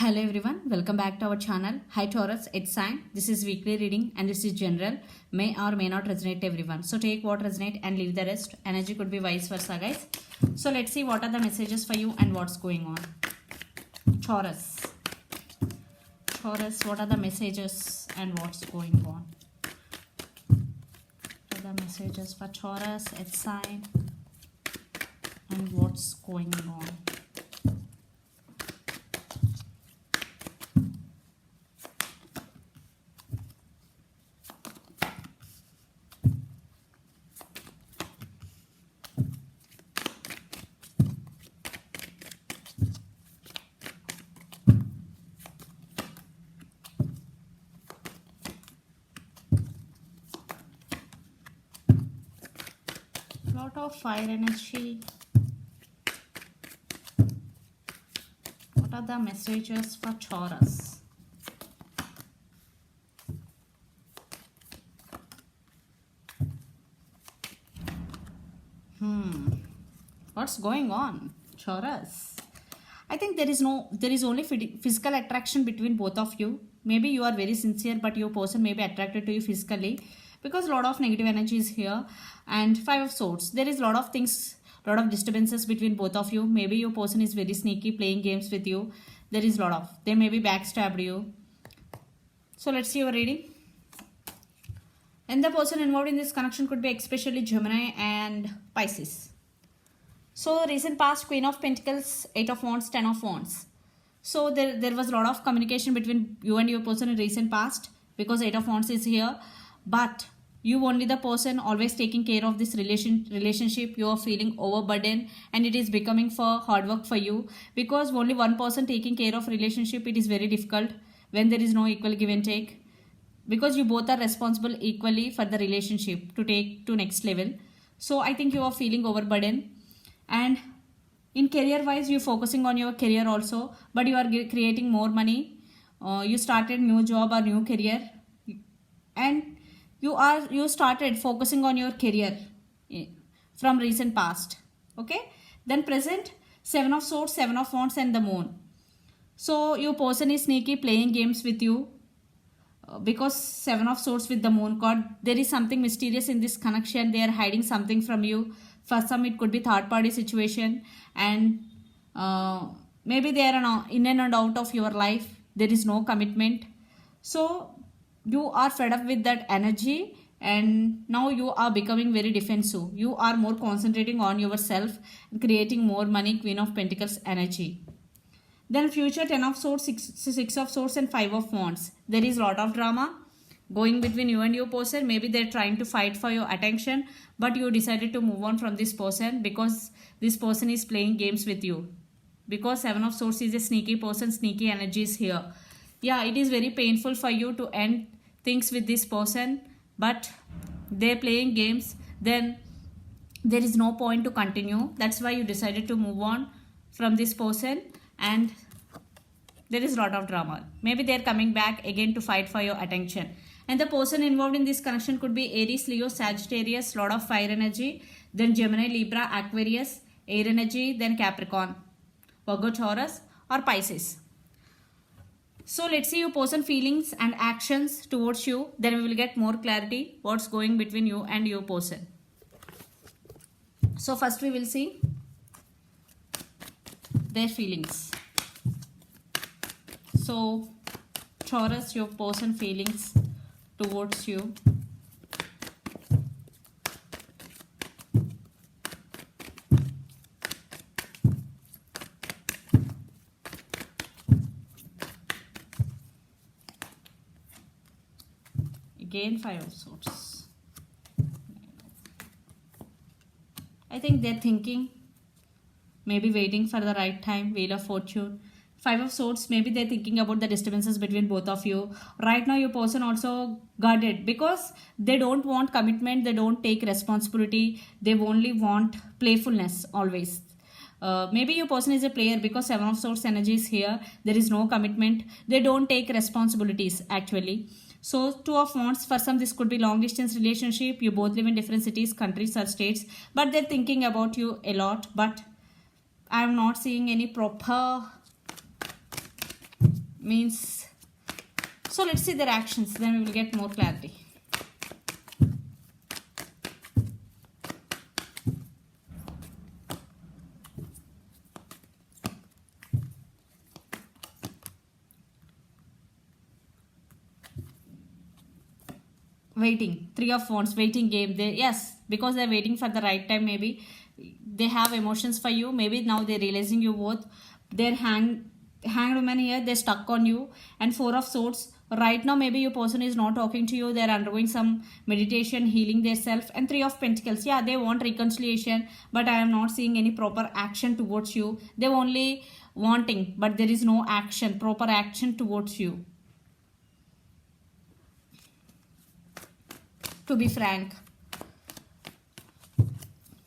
Hello everyone, welcome back to our channel. Hi Taurus, it's sign. This is weekly reading and this is general. May or may not resonate everyone. So take what resonate and leave the rest. Energy could be vice versa, guys. So let's see what are the messages for you and what's going on. Taurus, what are the messages and what's going on? What are the messages for Taurus, it's sign, and what's going on? Lot of fire energy. What are the messages for Taurus? What's going on, Taurus? I think there is only physical attraction between both of you. Maybe you are very sincere, but your person may be attracted to you physically, because a lot of negative energy is here. And Five of Swords, there is a lot of things, lot of disturbances between both of you. Maybe your person is very sneaky, playing games with you. There is a lot of, they maybe backstabbed you. So let's see your reading. And the person involved in this connection could be especially Gemini and Pisces. So recent past, Queen of Pentacles, 8 of Wands, 10 of Wands. So there was a lot of communication between you and your person in recent past, because 8 of Wands is here. But you only the person always taking care of this relationship. You are feeling overburdened and it is becoming for hard work for you, because only one person taking care of relationship, it is very difficult when there is no equal give and take, because you both are responsible equally for the relationship to take to next level. So I think you are feeling overburdened. And in career wise, you're focusing on your career also, but you are creating more money. You started new job or new career, and you started focusing on your career from recent past. Okay, then present, 7 of Swords, 7 of Wands, and the Moon. So your person is sneaky, playing games with you, because 7 of Swords with the Moon card, there is something mysterious in this connection. They are hiding something from you. For some it could be third party situation, and maybe they are in and out of your life. There is no commitment. So you are fed up with that energy, and now you are becoming very defensive. You are more concentrating on yourself and creating more money. Queen of Pentacles energy. Then future, 10 of Swords, 6 of Swords, and 5 of Wands. There is a lot of drama going between you and your person. Maybe they're trying to fight for your attention, but you decided to move on from this person because this person is playing games with you. Because 7 of Swords is a sneaky person, sneaky energy is here. Yeah, it is very painful for you to end things with this person, but they're playing games. Then there is no point to continue. That's why you decided to move on from this person, and there is a lot of drama. Maybe they're coming back again to fight for your attention. And the person involved in this connection could be Aries, Leo, Sagittarius, lot of fire energy. Then Gemini, Libra, Aquarius, air energy. Then Capricorn, Virgo, Taurus, or Pisces. So let's see your person feelings and actions towards you. Then we will get more clarity what's going between you and your person. So first we will see their feelings. So Taurus, your person feelings towards you. Again 5 of Swords. I think they're thinking, maybe waiting for the right time. Wheel of Fortune, 5 of Swords. Maybe they're thinking about the disturbances between both of you. Right now your person also guarded, because they don't want commitment. They don't take responsibility. They only want playfulness always. Maybe your person is a player, because 7 of Swords energy is here. There is no commitment. They don't take responsibilities actually. So 2 of Wands, for some this could be long distance relationship. You both live in different cities, countries, or states, but they're thinking about you a lot. But I am not seeing any proper means, so let's see their actions, then we will get more clarity. Waiting, three of wands, waiting game. They, yes, because they're waiting for the right time. Maybe they have emotions for you. Maybe now they're realizing you both. They're hanged woman here, they're stuck on you. And four of swords, right now maybe your person is not talking to you, they're undergoing some meditation, healing their self. And three of pentacles, yeah, they want reconciliation, but I am not seeing any proper action towards you. They're only wanting, but there is no action, proper action towards you. To be frank,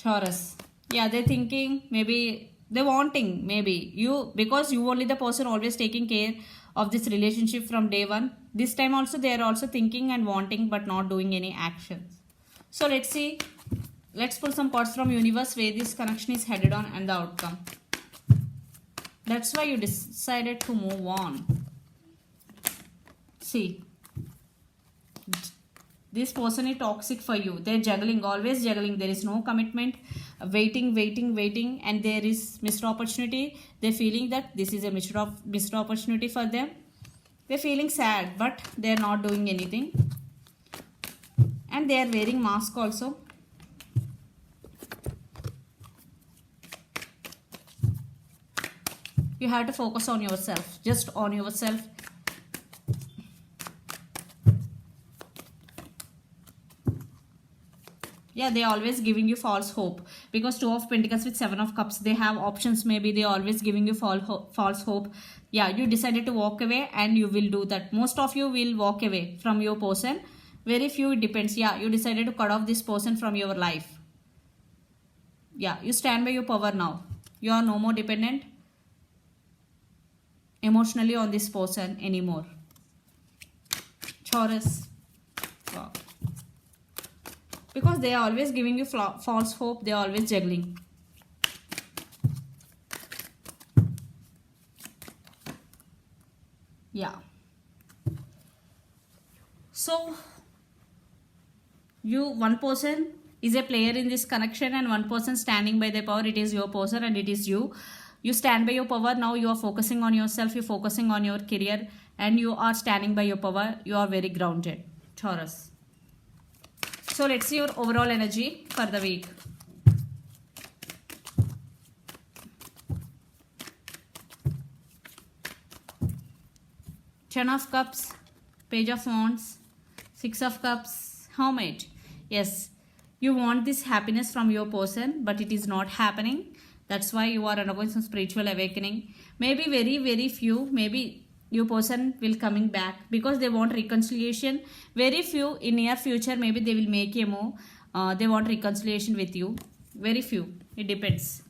Taurus, yeah, they're thinking, maybe they're wanting, maybe you, because you only the person always taking care of this relationship from day one. This time also they are also thinking and wanting, but not doing any actions. So let's see, let's pull some cards from universe where this connection is headed on and the outcome. That's why you decided to move on. See, this person is toxic for you. They're juggling, always juggling. There is no commitment, waiting, and there is missed opportunity. They're feeling that this is a missed opportunity for them. They're feeling sad, but they're not doing anything. And they are wearing mask also. You have to focus on yourself, just on yourself. Yeah, they always giving you false hope, because two of pentacles with seven of cups, they have options. Maybe they always giving you false hope. Yeah, you decided to walk away, and you will do that. Most of you will walk away from your person. Very few, it depends. Yeah, you decided to cut off this person from your life. Yeah, you stand by your power now. You are no more dependent emotionally on this person anymore. Taurus. Wow. Because they are always giving you false hope, they are always juggling. Yeah. So, one person is a player in this connection, and one person standing by their power. It is your person and it is you. You stand by your power. Now you are focusing on yourself, you're focusing on your career, and you are standing by your power. You are very grounded, Taurus. So let's see your overall energy for the week. Ten of Cups, Page of Wands, Six of Cups, Hermit. Yes, you want this happiness from your person, but it is not happening. That's why you are undergoing some spiritual awakening. Maybe very few, maybe your person will coming back because they want reconciliation. Very few in near future, maybe they will make a move. They want reconciliation with you. Very few, it depends,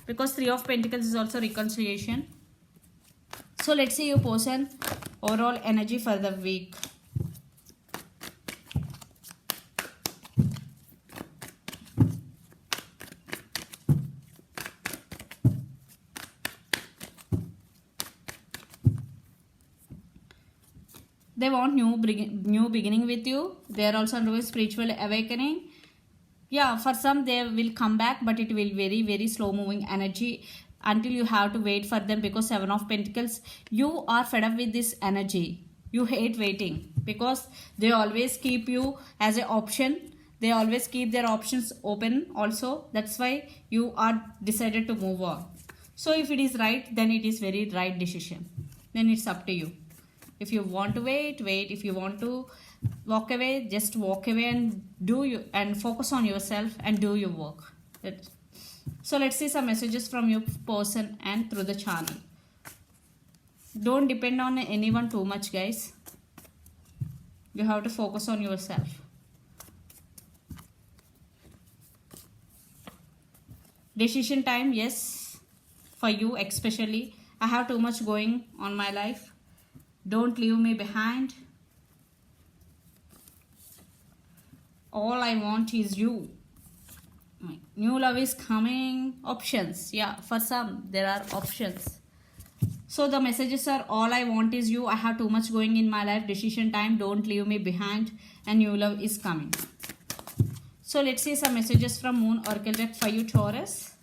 because Three of Pentacles is also reconciliation. So let's see your person overall energy for the week. They want new beginning with you. They are also undergoing spiritual awakening. Yeah, for some they will come back, but it will very slow moving energy until you have to wait for them, because Seven of Pentacles, you are fed up with this energy. You hate waiting because they always keep you as an option. They always keep their options open also. That's why you are decided to move on. So if it is right, then it is very right decision. Then it's up to you. If you want to wait. If you want to walk away, just walk away and focus on yourself and do your work. So let's see some messages from your person and through the channel. Don't depend on anyone too much, guys. You have to focus on yourself. Decision time, yes, for you especially. I have too much going on my life. Don't leave me behind. All I want is you. New love is coming. Options. Yeah, for some there are options. So the messages are, all I want is you. I have too much going in my life. Decision time. Don't leave me behind. And new love is coming. So let's see some messages from Moon Oracle deck for you, Taurus.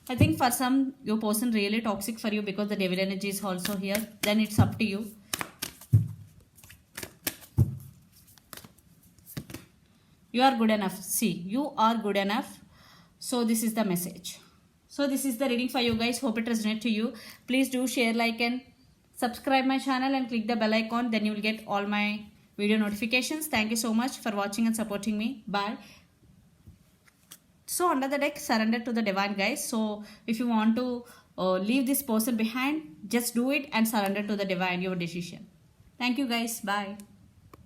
I think for some, your person really toxic for you because the devil energy is also here. Then it's up to you. You are good enough. See, you are good enough. So this is the message. So this is the reading for you guys. Hope it resonates to you. Please do share, like and subscribe my channel and click the bell icon. Then you will get all my video notifications. Thank you so much for watching and supporting me. Bye. So under the deck, surrender to the divine, guys. So if you want to leave this person behind, just do it and surrender to the divine, your decision. Thank you guys. Bye.